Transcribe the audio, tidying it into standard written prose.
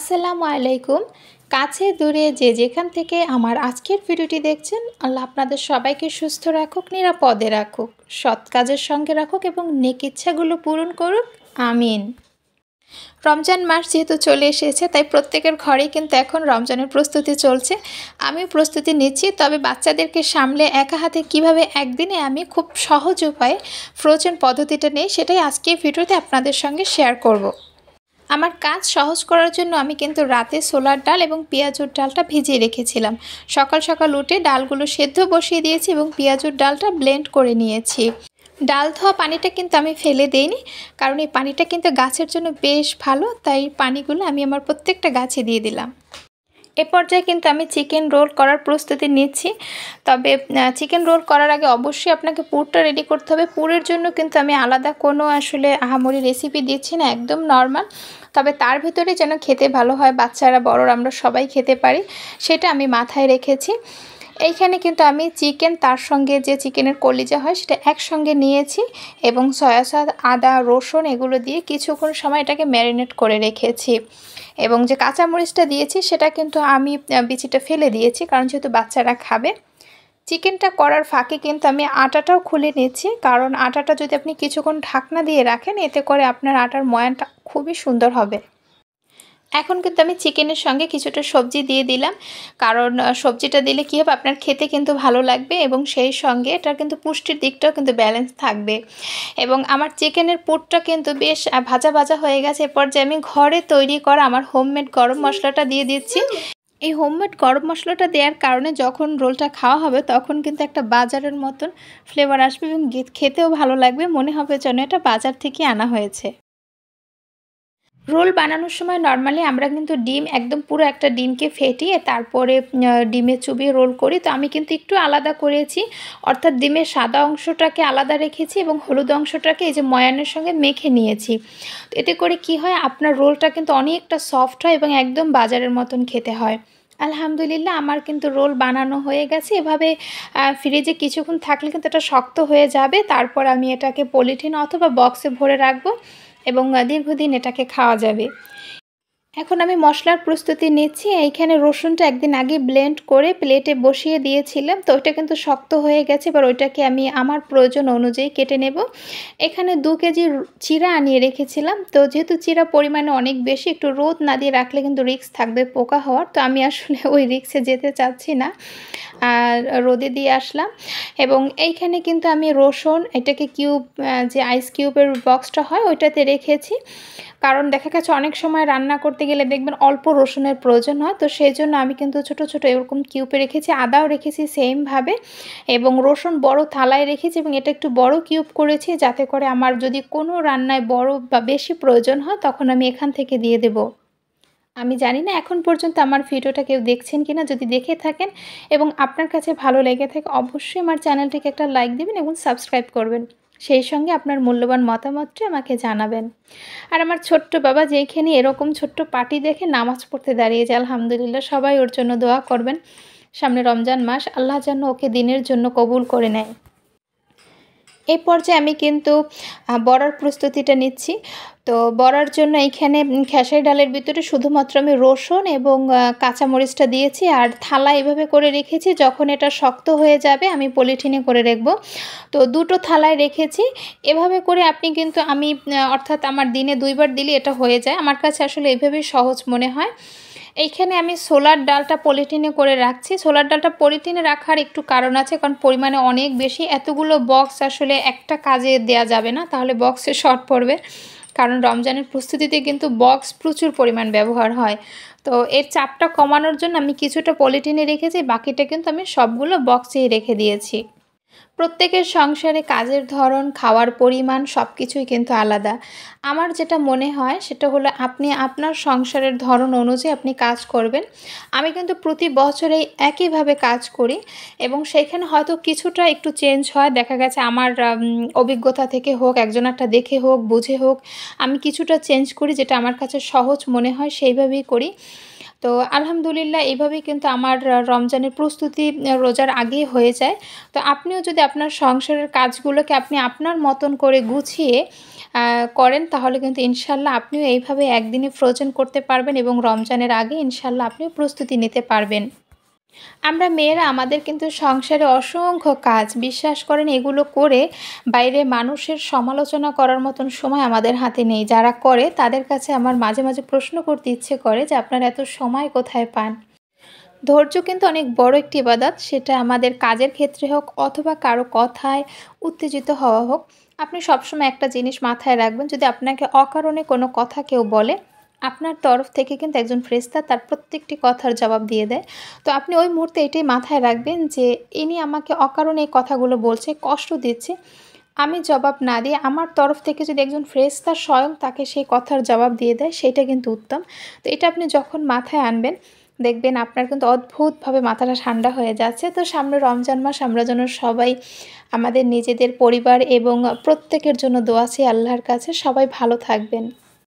আসসালামু আলাইকুম। কাছে দূরে যে যেখান থেকে আমার আজকের ভিডিওটি দেখছেন, আল্লাহ আপনাদের সবাইকে সুস্থ রাখুক, নিরাপদে রাখুক, সৎ কাজের সঙ্গে রাখুক এবং নেক ইচ্ছাগুলো পূরণ করুক। আমিন। রমজান মাস যেহেতু চলে এসেছে, তাই প্রত্যেকের ঘরেই কিন্তু এখন রমজানের প্রস্তুতি চলছে। আমি প্রস্তুতি নিচ্ছি, তবে বাচ্চাদেরকে সামলে একা হাতে কীভাবে একদিনে আমি খুব সহজ উপায়ে ফ্রোজেন পদ্ধতিটা নেই, সেটাই আজকে ভিডিওতে আপনাদের সঙ্গে শেয়ার করব। আমার কাজ সহজ করার জন্য আমি কিন্তু রাতে ছোলার ডাল এবং পেঁয়াজুর ডালটা ভিজিয়ে রেখেছিলাম। সকাল সকাল উঠে ডালগুলো সেদ্ধ বসিয়ে দিয়েছি এবং পেঁয়াজুর ডালটা ব্লেন্ড করে নিয়েছি। ডাল ধোয়া পানিটা কিন্তু আমি ফেলে দেইনি, কারণ এই পানিটা কিন্তু গাছের জন্য বেশ ভালো, তাই পানিগুলো আমি আমার প্রত্যেকটা গাছে দিয়ে দিলাম। এ পর্যায়ে কিন্তু আমি চিকেন রোল করার প্রস্তুতি নিচ্ছি। তবে চিকেন রোল করার আগে অবশ্যই আপনাকে পুরটা রেডি করতে হবে। পুরের জন্য কিন্তু আমি আলাদা কোনো আসলে আহামরি রেসিপি দিচ্ছি না, একদম নর্মাল। তবে তার ভিতরে যেন খেতে ভালো হয়, বাচ্চারা বড়রা আমরা সবাই খেতে পারি, সেটা আমি মাথায় রেখেছি। এইখানে কিন্তু আমি চিকেন, তার সঙ্গে যে চিকেনের কলিজা হয় সেটা একসঙ্গে নিয়েছি এবং সয়া সস, আদা, রসুন এগুলো দিয়ে কিছুক্ষণ সময় এটাকে ম্যারিনেট করে রেখেছি। এবং যে কাঁচামরিচটা দিয়েছি সেটা কিন্তু আমি বিচিটা ফেলে দিয়েছি, কারণ যেহেতু বাচ্চারা খাবে। চিকেনটা করার ফাঁকে কিন্তু আমি আটাটাও খুলে নিচ্ছি, কারণ আটাটা যদি আপনি কিছুক্ষণ ঢাকনা দিয়ে রাখেন, এতে করে আপনার আটার ময়ানটা খুবই সুন্দর হবে। এখন কিন্তু আমি চিকেনের সঙ্গে কিছুটা সবজি দিয়ে দিলাম, কারণ সবজিটা দিলে কী হবে, আপনার খেতে কিন্তু ভালো লাগবে এবং সেই সঙ্গে এটার কিন্তু পুষ্টির দিকটাও কিন্তু ব্যালেন্স থাকবে। এবং আমার চিকেনের পুরটা কিন্তু বেশ ভাজা ভাজা হয়ে গেছে। এরপর যে আমি ঘরে তৈরি করা আমার হোমমেড গরম মশলাটা দিয়ে দিচ্ছি। এই হোমমেড গরম মশলাটা দেওয়ার কারণে যখন রোলটা খাওয়া হবে তখন কিন্তু একটা বাজারের মতন ফ্লেভার আসবে এবং খেতেও ভালো লাগবে, মনে হবে যেন এটা বাজার থেকে আনা হয়েছে। রোল বানানোর সময় নর্মালি আমরা কিন্তু ডিম, একদম পুরো একটা ডিমকে ফেটিয়ে তারপরে ডিমে চুবিয়ে রোল করি। তো আমি কিন্তু একটু আলাদা করেছি, অর্থাৎ ডিমের সাদা অংশটাকে আলাদা রেখেছি এবং হলুদ অংশটাকে এই যে ময়ানের সঙ্গে মেখে নিয়েছি। তো এতে করে কি হয়, আপনার রোলটা কিন্তু অনেকটা সফট হয় এবং একদম বাজারের মতন খেতে হয়। আলহামদুলিল্লাহ, আমার কিন্তু রোল বানানো হয়ে গেছে। এভাবে ফ্রিজে কিছুক্ষণ থাকলে কিন্তু এটা শক্ত হয়ে যাবে। তারপর আমি এটাকে পলিথিন অথবা বক্সে ভরে রাখবো এবং দীর্ঘদিন এটাকে খাওয়া যাবে। এখন আমি মশলার প্রস্তুতি নিচ্ছি। এইখানে রসুনটা একদিন আগে ব্লেন্ড করে প্লেটে বসিয়ে দিয়েছিলাম, তো ওইটা কিন্তু শক্ত হয়ে গেছে। এবার ওইটাকে আমি আমার প্রয়োজন অনুযায়ী কেটে নেব। এখানে 2 কেজি চিড়া আনিয়ে রেখেছিলাম। তো যেহেতু চিড়া পরিমাণে অনেক বেশি, একটু রোদ না দিয়ে রাখলে কিন্তু রিস্ক থাকবে পোকা হওয়ার, তো আমি আসলে ওই রিস্কে যেতে চাচ্ছি না, আর রোদে দিয়ে আসলাম। এবং এইখানে কিন্তু আমি রসুন, এটাকে কিউব, যে আইস কিউবের বক্সটা হয় ওইটাতে রেখেছি, কারণ দেখা গেছে অনেক সময় রান্না করতে গেলে দেখবেন অল্প রসুনের প্রয়োজন হয়। তো সেই জন্য আমি কিন্তু ছোট ছোট এরকম কিউবে রেখেছি। আদাও রেখেছি সেমভাবে, এবং রসুন বড় থালায় রেখেছি এবং এটা একটু বড় কিউব করেছি, যাতে করে আমার যদি কোনো রান্নায় বড় বা বেশি প্রয়োজন হয় তখন আমি এখান থেকে দিয়ে দেব। আমি জানি না এখন পর্যন্ত আমার ভিডিওটা কেউ দেখছেন কিনা, যদি দেখে থাকেন এবং আপনার কাছে ভালো লেগে থাকে অবশ্যই আমার চ্যানেলটিকে একটা লাইক দিবেন এবং সাবস্ক্রাইব করবেন। সেই সঙ্গে আপনার মূল্যবান মতামতটি আমাকে জানাবেন। আর আমার ছোট্ট বাবা যেইখানে এরকম ছোট্ট পার্টি দেখে নামাজ পড়তে দাঁড়িয়েছে, আলহামদুলিল্লাহ, সবাই ওর জন্য দোয়া করবেন। সামনে রমজান মাস, আল্লাহ যেন ওকে দিনের জন্য কবুল করে নেয়। এই পর্যায়ে আমি কিন্তু বড়ার প্রস্তুতিটা নিচ্ছি। তো বড়ার জন্য এইখানে খেসারি ডালের ভিতরে শুধুমাত্র আমি রসুন এবং কাঁচামরিচটা দিয়েছি আর থালা এভাবে করে রেখেছি। যখন এটা শক্ত হয়ে যাবে আমি পলিথিনে করে রাখবো। তো 2টো থালায় রেখেছি। এভাবে করে আপনি কিন্তু আমি অর্থাৎ আমার দিনে 2 বার দিলে এটা হয়ে যায়। আমার কাছে আসলে এভাবেই সহজ মনে হয়। এইখানে আমি ছোলার ডালটা পলিথিনে করে রাখছি। ছোলার ডালটা পলিথিনে রাখার একটু কারণ আছে, কারণ পরিমাণে অনেক বেশি। এতগুলো বক্স আসলে একটা কাজে দেয়া যাবে না, তাহলে বক্সে শর্ট পড়বে। কারণ রমজানের প্রস্তুতিতে কিন্তু বক্স প্রচুর পরিমাণ ব্যবহার হয়। তো এর চাপটা কমানোর জন্য আমি কিছুটা পলিথিনে রেখেছি, বাকিটা কিন্তু আমি সবগুলো বক্সেই রেখে দিয়েছি। প্রত্যেকের সংসারে কাজের ধরন, খাওয়ার পরিমাণ সব কিছুই কিন্তু আলাদা। আমার যেটা মনে হয় সেটা হলো আপনি আপনার সংসারের ধরন অনুযায়ী আপনি কাজ করবেন। আমি কিন্তু প্রতি বছরেই একইভাবে কাজ করি এবং সেইখানে হয়তো কিছুটা একটু চেঞ্জ হয়। দেখা গেছে আমার অভিজ্ঞতা থেকে হোক, একজনেরটা দেখে হোক, বুঝে হোক, আমি কিছুটা চেঞ্জ করি, যেটা আমার কাছে সহজ মনে হয় সেইভাবেই করি। তো আলহামদুলিল্লাহ এইভাবেই কিন্তু আমার রমজানের প্রস্তুতি রোজার আগেই হয়ে যায়। তো আপনিও যদি আপনার সংসারের কাজগুলোকে আপনি আপনার মতন করে গুছিয়ে আ করেন তাহলে কিন্তু ইনশাআল্লাহ আপনিও এইভাবে একদিনে ফ্রোজেন করতে পারবেন এবং রমজানের আগে ইনশাআল্লাহ আপনিও প্রস্তুতি নিতে পারবেন। আমরা মেয়েরা আমাদের কিন্তু সংসারে অসংখ্য কাজ, বিশ্বাস করেন এগুলো করে বাইরে মানুষের সমালোচনা করার মতন সময় আমাদের হাতে নেই। যারা করে তাদের কাছে আমার মাঝে, মাঝে প্রশ্ন করতে ইচ্ছে করে যে আপনারা এত সময় কোথায় পান? ধৈর্য কিন্তু অনেক বড় একটি ইবাদত। সেটা আমাদের কাজের ক্ষেত্রে হোক অথবা কারো কথায় উত্তেজিত হওয়া হোক। আপনি সবসময় একটা জিনিস মাথায় রাখবেন, যদি আপনাকে অকারণে কোনো কথা কেউ বলে, আপনার তরফ থেকে কিন্তু একজন ফেরেশতা তার প্রত্যেকটি কথার জবাব দিয়ে দেয়। তো আপনি ওই মুহূর্তে এটাই মাথায় রাখবেন যে, ইনি আমাকে অকারণে এই কথাগুলো বলছে, কষ্ট দিচ্ছে। আমি জবাব না দিয়ে আমার তরফ থেকে যদি একজন ফেরেশতা স্বয়ং তাকে সেই কথার জবাব দিয়ে দেয়, সেইটা কিন্তু উত্তম। তো এটা আপনি যখন মাথায় আনবেন, দেখবেন আপনার কিন্তু অদ্ভুতভাবে মাথাটা ঠান্ডা হয়ে যাচ্ছে। তো সামনে রমজান মাস, আমরা যেন সবাই আমাদের নিজেদের পরিবার এবং প্রত্যেকের জন্য দোয়া চাই আল্লাহর কাছে। সবাই ভালো থাকবেন।